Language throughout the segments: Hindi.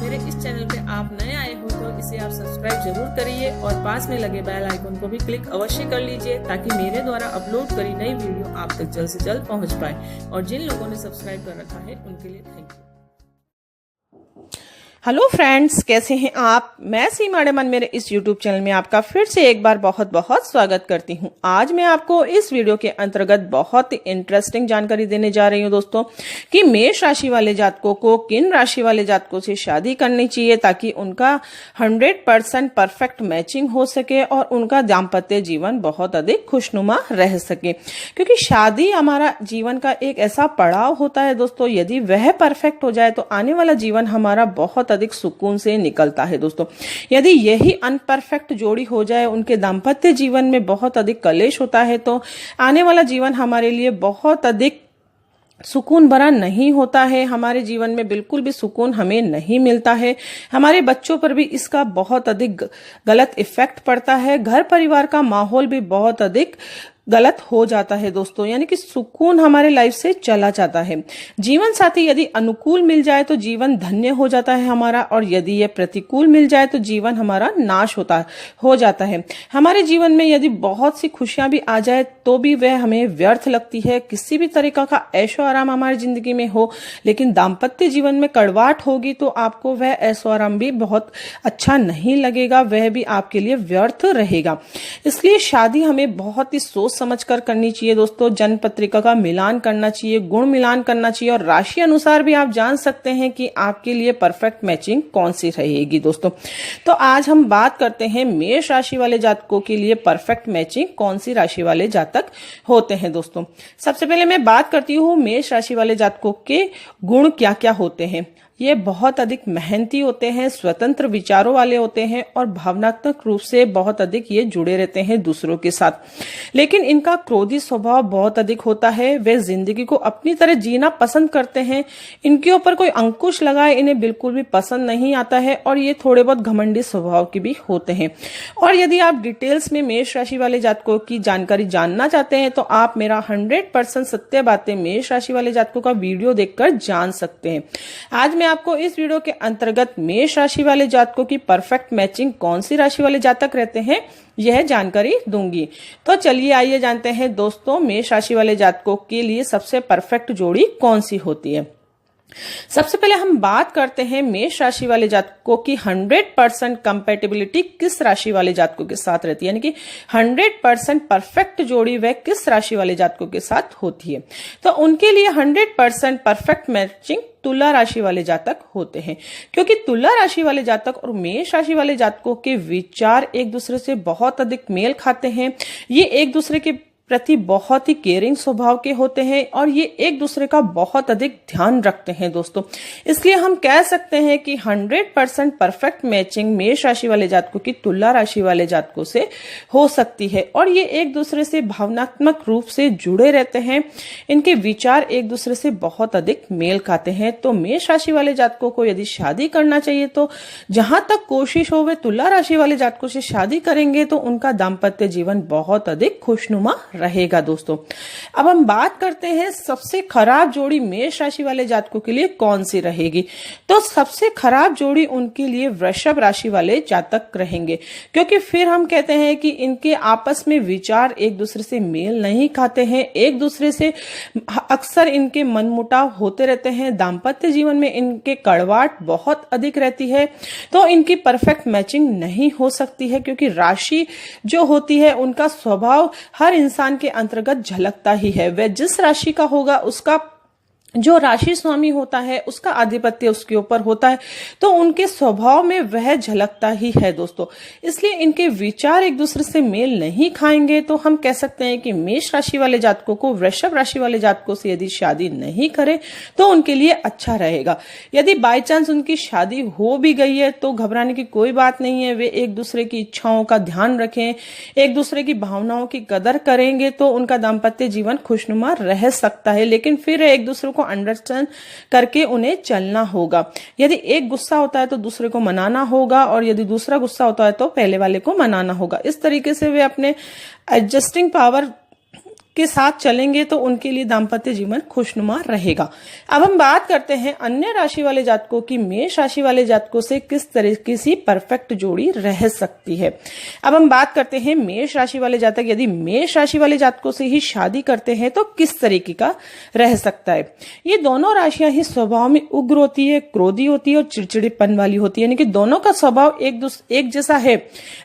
मेरे इस चैनल पे आप नए आए हो तो इसे आप सब्सक्राइब जरूर करिए और पास में लगे बेल आइकन को भी क्लिक अवश्य कर लीजिए ताकि मेरे द्वारा अपलोड करी नई वीडियो आप तक जल्द से जल्द पहुंच पाए। और जिन लोगों ने सब्सक्राइब कर रखा है उनके लिए थैंक यू। हेलो फ्रेंड्स, कैसे हैं आप? मैं सीमा डेमन मेरे इस यूट्यूब चैनल में आपका फिर से एक बार बहुत बहुत स्वागत करती हूं। आज मैं आपको इस वीडियो के अंतर्गत बहुत ही इंटरेस्टिंग जानकारी देने जा रही हूं दोस्तों कि मेष राशि वाले जातकों को किन राशि वाले जातकों से शादी करनी चाहिए ताकि उनका 100% परफेक्ट मैचिंग हो सके और उनका दाम्पत्य जीवन बहुत अधिक खुशनुमा रह सके। क्योंकि शादी हमारा जीवन का एक ऐसा पड़ाव होता है दोस्तों, यदि वह परफेक्ट हो जाए तो आने वाला जीवन हमारा बहुत अधिक सुकून से निकलता है दोस्तों। यदि यही अनपरफेक्ट जोड़ी हो जाए, उनके दाम्पत्य जीवन में बहुत अधिक कलेश होता है तो आने वाला जीवन हमारे लिए बहुत अधिक सुकून भरा नहीं होता है। हमारे जीवन में बिल्कुल भी सुकून हमें नहीं मिलता है। हमारे बच्चों पर भी इसका बहुत अधिक गलत इफेक्ट पड़ता है। घर परिवार का माहौल भी बहुत अधिक गलत हो जाता है दोस्तों, यानी कि सुकून हमारे लाइफ से चला जाता है। जीवन साथी यदि अनुकूल मिल जाए तो जीवन धन्य हो जाता है हमारा, और यदि यह प्रतिकूल मिल जाए तो जीवन हमारा नाश हो जाता है। हमारे जीवन में यदि बहुत सी खुशियां भी आ जाए तो भी वह हमें व्यर्थ लगती है। किसी भी तरीका का ऐशो आराम हमारी जिंदगी में हो, लेकिन दाम्पत्य जीवन में कड़वाहट होगी तो आपको वह ऐशो आराम भी बहुत अच्छा नहीं लगेगा, वह भी आपके लिए व्यर्थ रहेगा। इसलिए शादी हमें बहुत ही सोच समझकर करनी चाहिए दोस्तों। जन्म पत्रिका का मिलान करना चाहिए, गुण मिलान करना चाहिए, और राशि अनुसार भी आप जान सकते हैं कि आपके लिए परफेक्ट मैचिंग कौन सी रहेगी दोस्तों। तो आज हम बात करते हैं मेष राशि वाले जातकों के लिए परफेक्ट मैचिंग कौन सी राशि वाले जातक होते हैं दोस्तों। सबसे पहले मैं बात करती हूँ मेष राशि वाले जातकों के गुण क्या क्या होते हैं। ये बहुत अधिक मेहनती होते हैं, स्वतंत्र विचारों वाले होते हैं और भावनात्मक रूप से बहुत अधिक ये जुड़े रहते हैं दूसरों के साथ। लेकिन इनका क्रोधी स्वभाव बहुत अधिक होता है। वे जिंदगी को अपनी तरह जीना पसंद करते हैं। इनके ऊपर कोई अंकुश लगाए इन्हें बिल्कुल भी पसंद नहीं आता है, और ये थोड़े बहुत घमंडी स्वभाव के भी होते हैं। और यदि आप डिटेल्स में मेष राशि वाले जातकों की जानकारी जानना चाहते हैं तो आप मेरा 100% सत्य बातें मेष राशि वाले जातकों का वीडियो देखकर जान सकते हैं। आज मैं आपको इस वीडियो के अंतर्गत मेष राशि वाले जातकों की परफेक्ट मैचिंग कौन सी राशि वाले जातक रहते हैं यह जानकारी दूंगी। तो चलिए आइए जानते हैं दोस्तों मेष राशि वाले जातकों के लिए सबसे परफेक्ट जोड़ी कौन सी होती है। सबसे पहले हम बात करते हैं मेष राशि वाले जातकों की 100% कंपैटिबिलिटी किस राशि वाले जातकों के साथ रहती है, यानी कि 100% परफेक्ट जोड़ी वह किस राशि वाले जातकों के साथ होती है। तो उनके लिए 100% परफेक्ट मैचिंग तुला राशि वाले जातक होते हैं, क्योंकि तुला राशि वाले जातक और मेष राशि वाले जातकों के विचार एक दूसरे से बहुत अधिक मेल खाते हैं। ये एक दूसरे के प्रति बहुत ही केयरिंग स्वभाव के होते हैं और ये एक दूसरे का बहुत अधिक ध्यान रखते हैं दोस्तों। इसलिए हम कह सकते हैं कि 100% परफेक्ट मैचिंग मेष राशि वाले जातकों की तुला राशि वाले जातकों से हो सकती है, और ये एक दूसरे से भावनात्मक रूप से जुड़े रहते हैं। इनके विचार एक दूसरे से बहुत अधिक मेल खाते हैं। तो मेष राशि वाले जातकों को यदि शादी करना चाहिए तो जहां तक कोशिश हो वे तुला राशि वाले जातकों से शादी करेंगे तो उनका दाम्पत्य जीवन बहुत अधिक खुशनुमा रहेगा दोस्तों। अब हम बात करते हैं सबसे खराब जोड़ी मेष राशि वाले जातकों के लिए कौन सी रहेगी। तो सबसे खराब जोड़ी उनके लिए वृषभ राशि वाले जातक रहेंगे, क्योंकि फिर हम कहते हैं कि इनके आपस में विचार एक दूसरे से मेल नहीं खाते हैं। एक दूसरे से अक्सर इनके मनमुटाव होते रहते हैं। दाम्पत्य जीवन में इनके कड़वाहट बहुत अधिक रहती है, तो इनकी परफेक्ट मैचिंग नहीं हो सकती है, क्योंकि राशि जो होती है उनका स्वभाव हर इंसान के अंतर्गत झलकता ही है। वह जिस राशि का होगा उसका जो राशि स्वामी होता है उसका आधिपत्य उसके ऊपर होता है, तो उनके स्वभाव में वह झलकता ही है दोस्तों। इसलिए इनके विचार एक दूसरे से मेल नहीं खाएंगे, तो हम कह सकते हैं कि मेष राशि वाले जातकों को वृषभ राशि वाले जातकों से यदि शादी नहीं करे तो उनके लिए अच्छा रहेगा। यदि बाय चांस उनकी शादी हो भी गई है तो घबराने की कोई बात नहीं है। वे एक दूसरे की इच्छाओं का ध्यान रखें, एक दूसरे की भावनाओं की कदर करेंगे तो उनका दाम्पत्य जीवन खुशनुमा रह सकता है। लेकिन फिर एक दूसरे को अंडरस्टैंड करके उन्हें चलना होगा। यदि एक गुस्सा होता है तो दूसरे को मनाना होगा, और यदि दूसरा गुस्सा होता है तो पहले वाले को मनाना होगा। इस तरीके से वे अपने एडजस्टिंग पावर के साथ चलेंगे तो उनके लिए दाम्पत्य जीवन खुशनुमा रहेगा। अब हम बात करते हैं अन्य राशि वाले जातकों की। मेष राशि वाले जातकों से किस तरीके की परफेक्ट जोड़ी रह सकती है। अब हम बात करते हैं मेष राशि वाले जातक यदि मेष राशि वाले जातकों से ही शादी करते हैं तो किस तरीके का रह सकता है। ये दोनों राशियां ही स्वभाव में उग्र होती है, क्रोधी होती है और चिड़चिड़ेपन वाली होती है, यानी कि दोनों का स्वभाव एक जैसा है,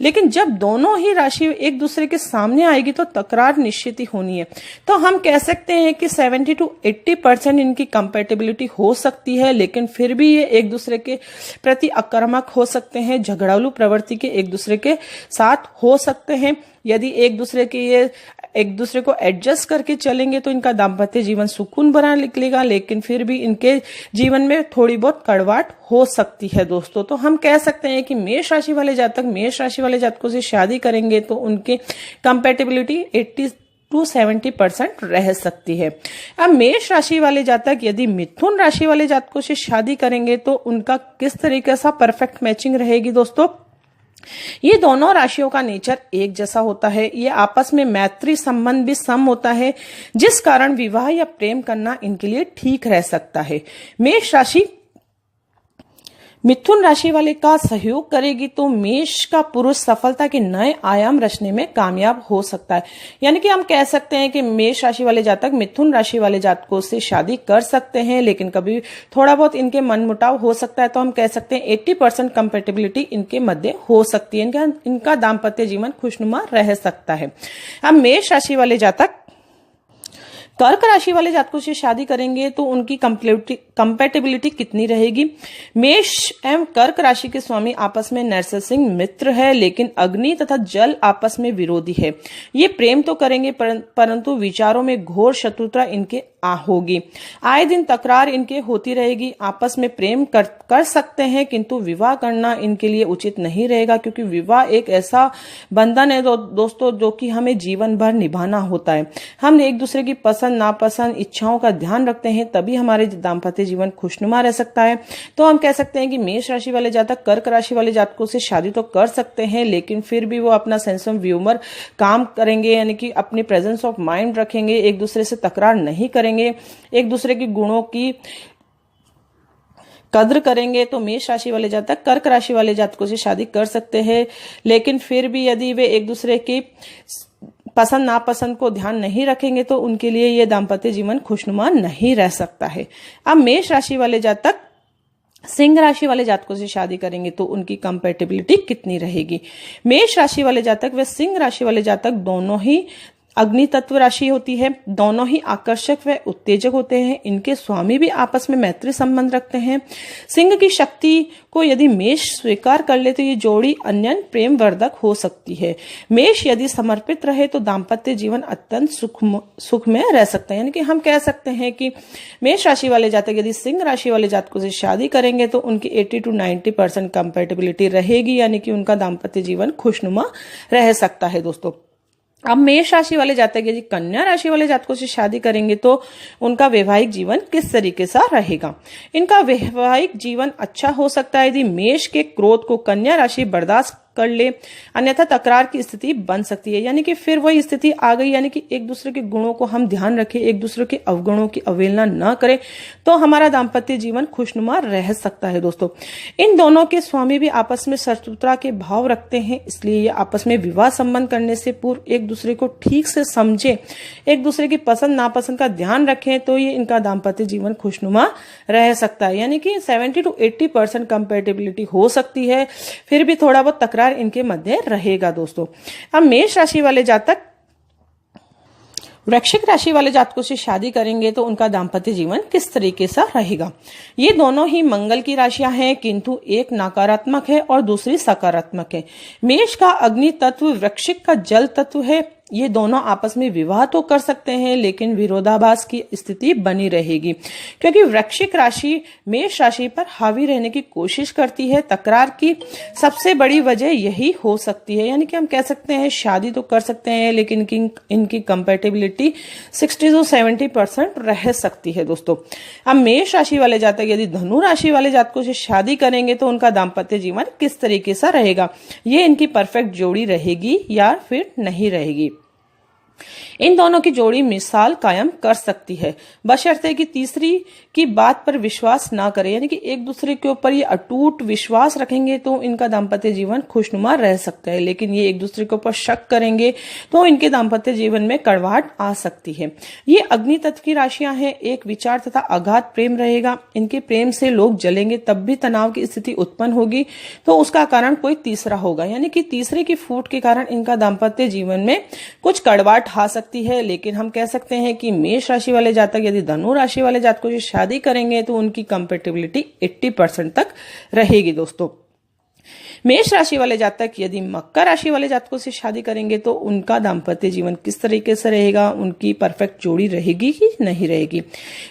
लेकिन जब दोनों ही राशि एक दूसरे के सामने आएगी तो तकरार निश्चित ही होनी है। तो हम कह सकते हैं कि 70 to 80% इनकी कंपैटिबिलिटी हो सकती है, लेकिन फिर भी ये एक दूसरे के प्रति आक्रामक हो सकते हैं, झगड़ालू प्रवृत्ति के एक दूसरे के साथ हो सकते हैं। यदि एक दूसरे को एडजस्ट करके चलेंगे तो इनका दाम्पत्य जीवन सुकून भरा निकलेगा, लेकिन फिर भी इनके जीवन में थोड़ी बहुत कड़वाहट हो सकती है दोस्तों। तो हम कह सकते हैं कि मेष राशि वाले जातक मेष राशि वाले जातकों से शादी करेंगे तो उनकी कंपैटिबिलिटी 80 to 70% रह सकती है। अब मेष राशि वाले जातक यदि मिथुन राशि वाले जातकों से शादी करेंगे तो उनका किस तरीके से परफेक्ट मैचिंग रहेगी दोस्तों। ये दोनों राशियों का नेचर एक जैसा होता है, ये आपस में मैत्री संबंध भी सम होता है, जिस कारण विवाह या प्रेम करना इनके लिए ठीक रह सकता है। मेष राशि मिथुन राशि वाले का सहयोग करेगी तो मेष का पुरुष सफलता के नए आयाम रचने में कामयाब हो सकता है। यानी कि हम कह सकते हैं कि मेष राशि वाले जातक मिथुन राशि वाले जातकों से शादी कर सकते हैं, लेकिन कभी थोड़ा बहुत इनके मनमुटाव हो सकता है। तो हम कह सकते हैं 80% कंपैटिबिलिटी इनके मध्य हो सकती है, इनका दाम्पत्य जीवन खुशनुमा रह सकता है। अब मेष राशि वाले जातक कर्क राशि वाले जातकों से शादी करेंगे तो उनकी कंपैटिबिलिटी कितनी रहेगी। मेष एवं कर्क राशि के स्वामी आपस में नैसर्गिक मित्र है, लेकिन अग्नि तथा जल आपस में विरोधी है। ये प्रेम तो करेंगे परंतु विचारों में घोर शत्रुता इनके होगी। आए दिन तकरार इनके होती रहेगी। आपस में प्रेम कर सकते हैं, किंतु विवाह करना इनके लिए उचित नहीं रहेगा, क्योंकि विवाह एक ऐसा बंधन है दोस्तों जो कि हमें जीवन भर निभाना होता है। हम एक दूसरे की पसंद नापसंद इच्छाओं का ध्यान रखते हैं, तभी हमारे दाम्पत्य जीवन खुशनुमा रह सकता है। तो हम कह सकते हैं कि मेष राशि वाले जातक कर्क राशि वाले जातकों से शादी तो कर सकते हैं, लेकिन फिर भी वो अपना सेंस ऑफ ह्यूमर काम करेंगे, यानी कि अपनी प्रेजेंस ऑफ माइंड रखेंगे, एक दूसरे से तकरार नहीं करेंगे, एक दूसरे के गुणों की कद्र करेंगे। तो मेष राशि वाले जातक कर्क राशि वाले जातकों से शादी कर सकते हैं, लेकिन फिर भी यदि वे एक दूसरे की पसंद नापसंद को ध्यान नहीं रखेंगे तो उनके लिए यह दाम्पत्य जीवन खुशनुमा नहीं रह सकता है। अब मेष राशि वाले जातक सिंह राशि वाले जातकों से शादी करेंगे तो उनकी कंपैटिबिलिटी कितनी रहेगी। मेष राशि वाले जातक व सिंह राशि वाले जातक दोनों ही अग्नि तत्व राशि होती है, दोनों ही आकर्षक व उत्तेजक होते हैं। इनके स्वामी भी आपस में मैत्री संबंध रखते हैं। सिंह की शक्ति को यदि मेष स्वीकार कर ले तो ये जोड़ी अन्यन प्रेम वर्धक हो सकती है। मेष यदि समर्पित रहे तो दाम्पत्य जीवन अत्यंत सुखमय रह सकता है। यानी कि हम कह सकते हैं कि मेष राशि वाले जातक यदि सिंह राशि वाले जातकों से शादी करेंगे तो उनकी 80 to 90% कंपैटिबिलिटी रहेगी, यानी कि उनका दाम्पत्य जीवन खुशनुमा रह सकता है दोस्तों। अब मेष राशि वाले जातक यदि कन्या राशि वाले जातकों से शादी करेंगे तो उनका वैवाहिक जीवन किस तरीके से रहेगा। इनका वैवाहिक जीवन अच्छा हो सकता है यदि मेष के क्रोध को कन्या राशि बर्दाश्त कर ले, अन्यथा तकरार की स्थिति बन सकती है। यानी कि फिर वही स्थिति आ गई, यानी कि एक दूसरे के गुणों को हम ध्यान रखें, एक दूसरे के अवगुणों की अवहेलना न करें, तो हमारा दाम्पत्य जीवन खुशनुमा रह सकता है दोस्तों। इन दोनों के स्वामी भी आपस में शत्रुता के भाव रखते हैं, इसलिए ये आपस में विवाह संबंध करने से पूर्व एक दूसरे को ठीक से समझे, एक दूसरे की पसंद नापसंद का ध्यान रखें, तो ये इनका दाम्पत्य जीवन खुशनुमा रह सकता है। यानी कि 70 to 80% कंपैटिबिलिटी हो सकती है, फिर भी थोड़ा बहुत तकरार इनके मध्य रहेगा दोस्तों। अब मेष राशि वाले जातक वृश्चिक राशि वाले जातकों से शादी करेंगे तो उनका दाम्पत्य जीवन किस तरीके से रहेगा। ये दोनों ही मंगल की राशियां हैं, किंतु एक नकारात्मक है और दूसरी सकारात्मक है। मेष का अग्नि तत्व, वृश्चिक का जल तत्व है। ये दोनों आपस में विवाह तो कर सकते हैं, लेकिन विरोधाभास की स्थिति बनी रहेगी, क्योंकि वृश्चिक राशि मेष राशि पर हावी रहने की कोशिश करती है। तकरार की सबसे बड़ी वजह यही हो सकती है। यानी कि हम कह सकते हैं शादी तो कर सकते हैं, लेकिन इनकी कंपैटिबिलिटी 60 to 70% रह सकती है दोस्तों। अब मेष राशि वाले जातक यदि धनु राशि वाले जातकों से शादी करेंगे तो उनका दाम्पत्य जीवन किस तरीके से रहेगा, ये इनकी परफेक्ट जोड़ी रहेगी या फिर नहीं रहेगी। इन दोनों की जोड़ी मिसाल कायम कर सकती है, बशर्ते कि तीसरी की बात पर विश्वास ना करें, यानी कि एक दूसरे के ऊपर ये अटूट विश्वास रखेंगे तो इनका दाम्पत्य जीवन खुशनुमा रह सकता है। लेकिन ये एक दूसरे के ऊपर शक करेंगे तो इनके दाम्पत्य जीवन में कड़वाहट आ सकती है। ये अग्नि तत्व की राशियां हैं, एक विचार तथा अगाध प्रेम रहेगा। इनके प्रेम से लोग जलेंगे, तब भी तनाव की स्थिति उत्पन्न होगी तो उसका कारण कोई तीसरा होगा, यानी कि तीसरे की फूट के कारण इनका दाम्पत्य जीवन में कुछ कड़वाहट आ सकती है। लेकिन हम कह सकते हैं कि मेष राशि वाले जातक यदि धनु राशि वाले जातकों से शादी करेंगे तो उनकी कंपेटेबिलिटी 80% तक रहेगी दोस्तों। मेष राशि वाले जातक यदि मकर राशि वाले जातकों से शादी करेंगे तो उनका दाम्पत्य जीवन किस तरीके से रहेगा, उनकी परफेक्ट जोड़ी रहेगी कि नहीं रहेगी।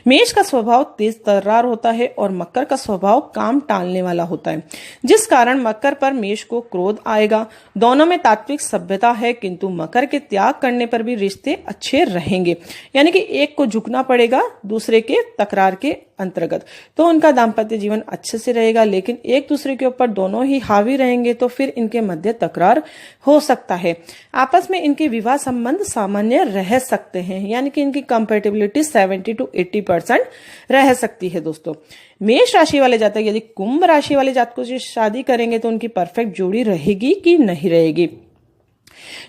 मेष का स्वभाव तेज तर्रार होता है और मकर का स्वभाव काम टालने वाला होता है, जिस कारण मकर पर मेष को क्रोध आएगा। दोनों में तात्विक सभ्यता है, किंतु मकर के त्याग करने पर भी रिश्ते अच्छे रहेंगे, यानी कि एक को झुकना पड़ेगा दूसरे के तकरार के अंतर्गत, तो उनका दाम्पत्य जीवन अच्छे से रहेगा। लेकिन एक दूसरे के ऊपर दोनों ही हावी रहेंगे तो फिर इनके मध्य तकरार हो सकता है। आपस में इनके विवाह संबंध सामान्य रह सकते हैं, यानी कि इनकी कंपेटेबिलिटी 70 to 80% रह सकती है दोस्तों। मेष राशि वाले जातक यदि कुंभ राशि वाले जातकों से शादी करेंगे तो उनकी परफेक्ट जोड़ी रहेगी कि नहीं रहेगी।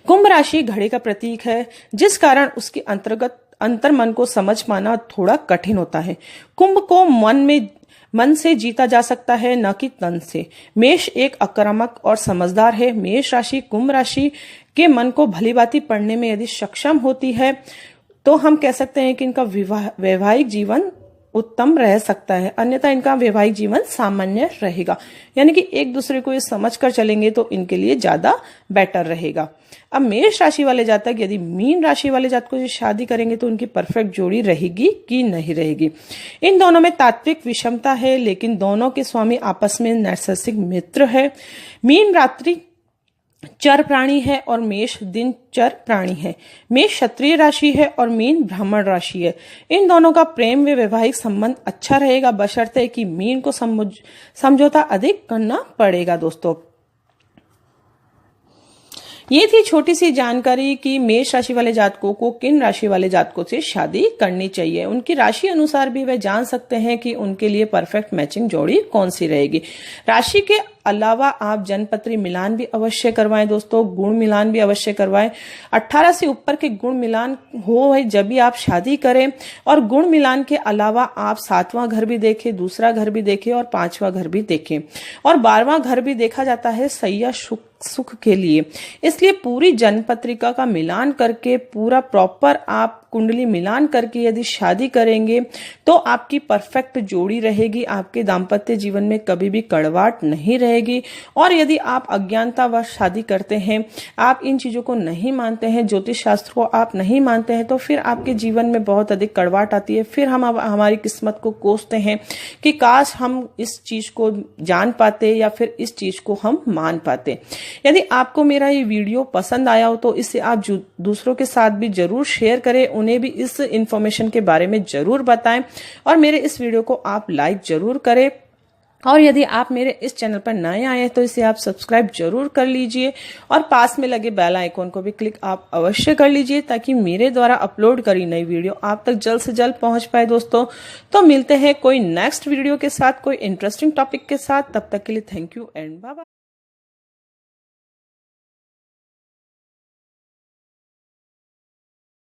कुंभ राशि घड़े का प्रतीक है, जिस कारण उसके अंतर्गत अंतर मन को समझ पाना थोड़ा कठिन होता है। कुंभ को मन से जीता जा सकता है, न कि तन से। मेष एक आक्रामक और समझदार है। मेष राशि कुंभ राशि के मन को भलीभांति पढ़ने में यदि सक्षम होती है तो हम कह सकते हैं कि इनका वैवाहिक जीवन उत्तम रह सकता है, अन्यथा इनका वैवाहिक जीवन सामान्य रहेगा, यानी कि एक दूसरे को ये समझ कर चलेंगे तो इनके लिए ज्यादा बेटर रहेगा। अब मेष राशि वाले जातक यदि मीन राशि वाले जातकों से शादी करेंगे तो उनकी परफेक्ट जोड़ी रहेगी कि नहीं रहेगी। इन दोनों में तात्विक विषमता है, लेकिन दोनों के स्वामी आपस में नैसर्गिक मित्र है। मीन रात्रि चर प्राणी है और मेष दिन चर प्राणी है। मेष क्षत्रिय राशि है और मीन ब्राह्मण राशि है। इन दोनों का प्रेम व वैवाहिक संबंध अच्छा रहेगा, बशर्ते कि मीन को समझौता अधिक करना पड़ेगा दोस्तों। ये थी छोटी सी जानकारी कि मेष राशि वाले जातकों को किन राशि वाले जातकों से शादी करनी चाहिए। उनकी राशि अनुसार भी वे जान सकते हैं कि उनके लिए परफेक्ट मैचिंग जोड़ी कौन सी रहेगी। राशि के अलावा आप जनपत्री मिलान भी अवश्य करवाएं दोस्तों, गुण मिलान भी अवश्य करवाएं। 18 से ऊपर के गुण मिलान हो जब भी आप शादी करें, और गुण मिलान के अलावा आप 7वां घर भी देखें, दूसरा घर भी देखें और 5वां घर भी देखें, और 12वां घर भी देखा जाता है सैया सुख के लिए। इसलिए पूरी जनपत्रिका का मिलान करके, पूरा प्रॉपर आप कुंडली मिलान करके यदि शादी करेंगे तो आपकी परफेक्ट जोड़ी रहेगी, आपके दाम्पत्य जीवन में कभी भी कड़वाहट नहीं रहेगी। और यदि आप अज्ञानतावश शादी करते हैं, आप इन चीजों को नहीं मानते हैं, ज्योतिष शास्त्र को आप नहीं मानते हैं, तो फिर आपके जीवन में बहुत अधिक कड़वाहट आती है। फिर हम हमारी किस्मत को कोसते हैं कि काश हम इस चीज को जान पाते या फिर इस चीज को हम मान पाते। यदि आपको मेरा ये वीडियो पसंद आया हो तो इसे आप दूसरों के साथ भी जरूर शेयर करें, उन्हें भी इस इंफॉर्मेशन के बारे में जरूर बताएं, और मेरे इस वीडियो को आप लाइक जरूर करें। और यदि आप मेरे इस चैनल पर नए आए हैं तो इसे आप सब्सक्राइब जरूर कर लीजिए, और पास में लगे बेल आइकॉन को भी क्लिक आप अवश्य कर लीजिए, ताकि मेरे द्वारा अपलोड करी नई वीडियो आप तक जल्द से जल्द पहुंच पाए दोस्तों। तो मिलते हैं कोई नेक्स्ट वीडियो के साथ, कोई इंटरेस्टिंग टॉपिक के साथ। तब तक के लिए thank you and bye bye.